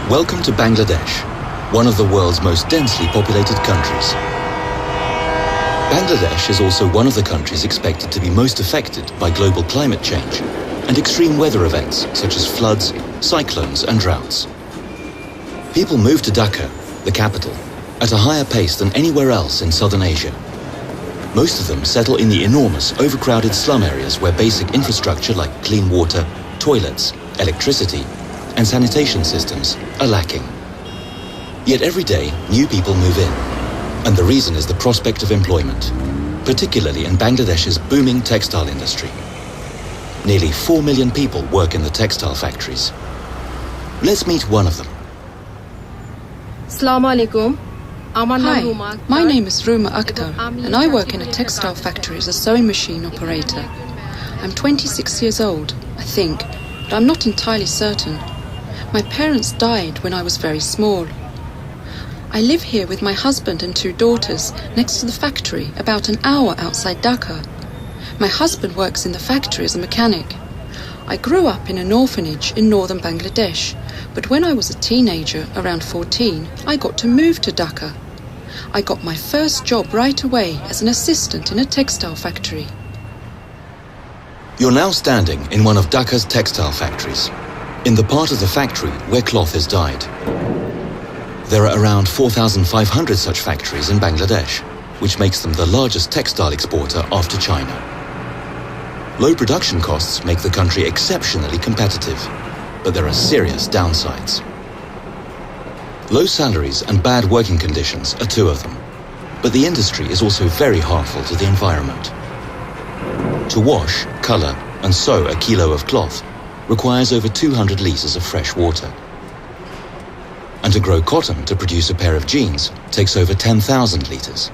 Welcome to Bangladesh, one of the world's most densely populated countries. Bangladesh is also one of the countries expected to be most affected by global climate change and extreme weather events such as floods, cyclones and droughts. People move to Dhaka, the capital, at a higher pace than anywhere else in southern Asia. Most of them settle in the enormous, overcrowded slum areas where basic infrastructure like clean water, toilets, electricity, and sanitation systems are lacking. Yet every day, new people move in, and the reason is the prospect of employment, particularly in Bangladesh's booming textile industry. Nearly 4 million people work in the textile factories. Let's meet one of them. Assalamu alaikum. Hi, my name is Ruma Akhtar and I work in a textile factory as a sewing machine operator. I'm 26 years old, I think, but I'm not entirely certain. My parents died when I was very small. I live here with my husband and 2 daughters next to the factory about an hour outside Dhaka. My husband works in the factory as a mechanic. I grew up in an orphanage in northern Bangladesh, but when I was a teenager, around 14, I got to move to Dhaka. I got my first job right away as an assistant in a textile factory. You're now standing in one of Dhaka's textile factories, in the part of the factory where cloth is dyed. There are around 4,500 such factories in Bangladesh, which makes them the largest textile exporter after China. Low production costs make the country exceptionally competitive, but there are serious downsides. Low salaries and bad working conditions are 2 of them, but the industry is also very harmful to the environment. To wash, color, and sew a kilo of cloth requires over 200 liters of fresh water. And to grow cotton to produce a pair of jeans takes over 10,000 liters.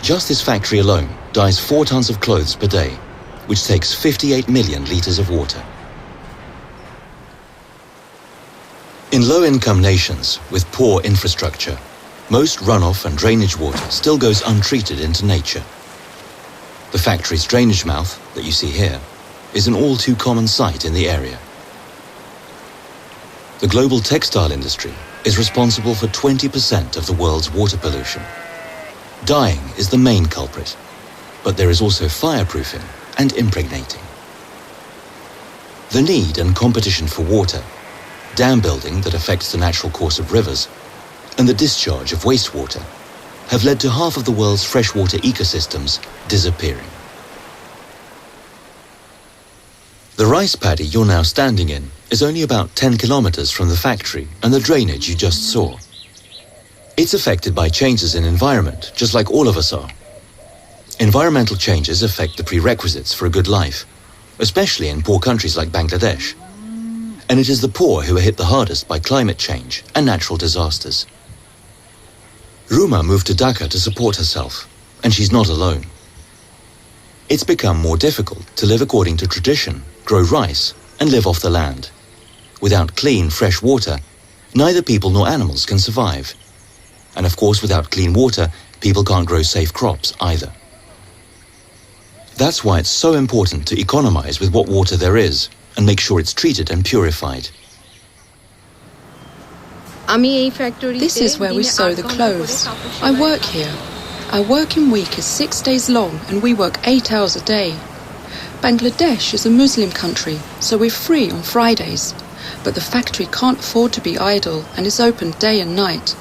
Just this factory alone dyes 4 tons of clothes per day, which takes 58 million liters of water. In low-income nations with poor infrastructure, most runoff and drainage water still goes untreated into nature. The factory's drainage mouth, that you see here, is an all too common sight in the area. The global textile industry is responsible for 20% of the world's water pollution. Dyeing is the main culprit, but there is also fireproofing and impregnating. The need and competition for water, dam building that affects the natural course of rivers, and the discharge of wastewater have led to half of the world's freshwater ecosystems disappearing. The rice paddy you're now standing in is only about 10 kilometers from the factory and the drainage you just saw. It's affected by changes in environment, just like all of us are. Environmental changes affect the prerequisites for a good life, especially in poor countries like Bangladesh. And it is the poor who are hit the hardest by climate change and natural disasters. Ruma moved to Dhaka to support herself, and she's not alone. It's become more difficult to live according to tradition, grow rice, and live off the land. Without clean, fresh water, neither people nor animals can survive. And of course, without clean water, people can't grow safe crops either. That's why it's so important to economize with what water there is and make sure it's treated and purified. This is where we sew the clothes. I work here. Our working week is 6 days long and we work 8 hours a day. Bangladesh is a Muslim country, so we're free on Fridays. But the factory can't afford to be idle and is open day and night.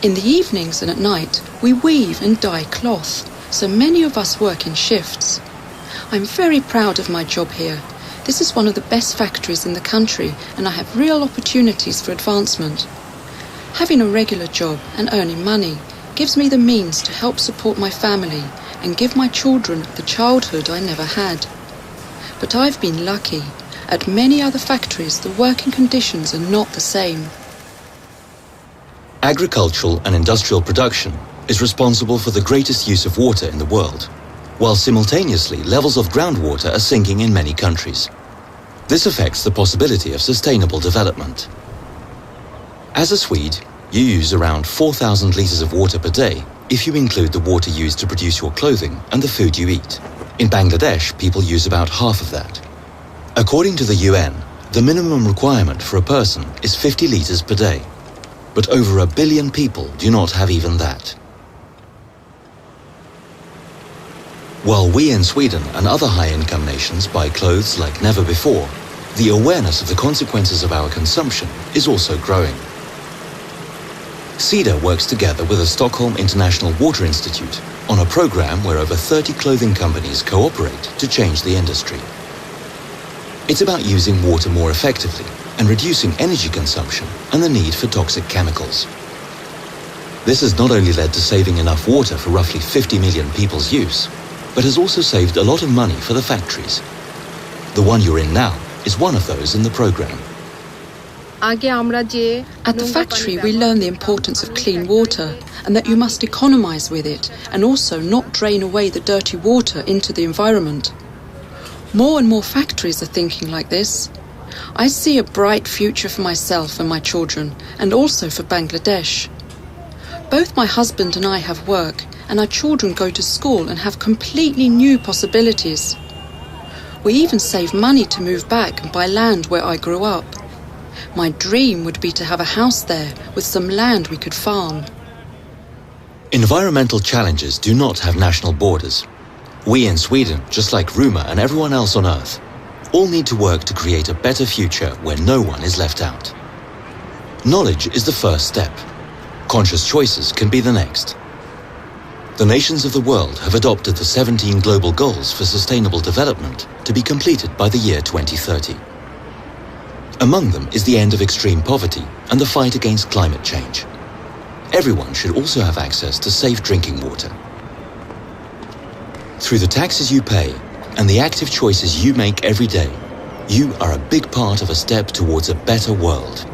In the evenings and at night, we weave and dye cloth, so many of us work in shifts. I'm very proud of my job here. This is one of the best factories in the country and I have real opportunities for advancement. Having a regular job and earning money gives me the means to help support my family and give my children the childhood I never had. But I've been lucky. At many other factories, the working conditions are not the same. Agricultural and industrial production is responsible for the greatest use of water in the world, while simultaneously levels of groundwater are sinking in many countries. This affects the possibility of sustainable development. As a Swede, you use around 4,000 liters of water per day if you include the water used to produce your clothing and the food you eat. In Bangladesh, people use about half of that. According to the UN, The minimum requirement for a person is 50 litres per day, but over 1 billion people do not have even that. While we in Sweden and other high-income nations buy clothes like never before, the awareness of the consequences of our consumption is also growing. Sida works together with the Stockholm International Water Institute on a program where over 30 clothing companies cooperate to change the industry. It's about using water more effectively and reducing energy consumption and the need for toxic chemicals. This has not only led to saving enough water for roughly 50 million people's use, but has also saved a lot of money for the factories. The one you're in now is one of those in the program. At the factory, we learn the importance of clean water and that you must economize with it and also not drain away the dirty water into the environment. More and more factories are thinking like this. I see a bright future for myself and my children, and also for Bangladesh. Both my husband and I have work, and our children go to school and have completely new possibilities. We even save money to move back and buy land where I grew up. My dream would be to have a house there with some land we could farm. Environmental challenges do not have national borders. We in Sweden, just like Ruma and everyone else on Earth, all need to work to create a better future where no one is left out. Knowledge is the first step. Conscious choices can be the next. The nations of the world have adopted the 17 global goals for sustainable development to be completed by the year 2030. Among them is the end of extreme poverty and the fight against climate change. Everyone should also have access to safe drinking water. Through the taxes you pay and the active choices you make every day, you are a big part of a step towards a better world.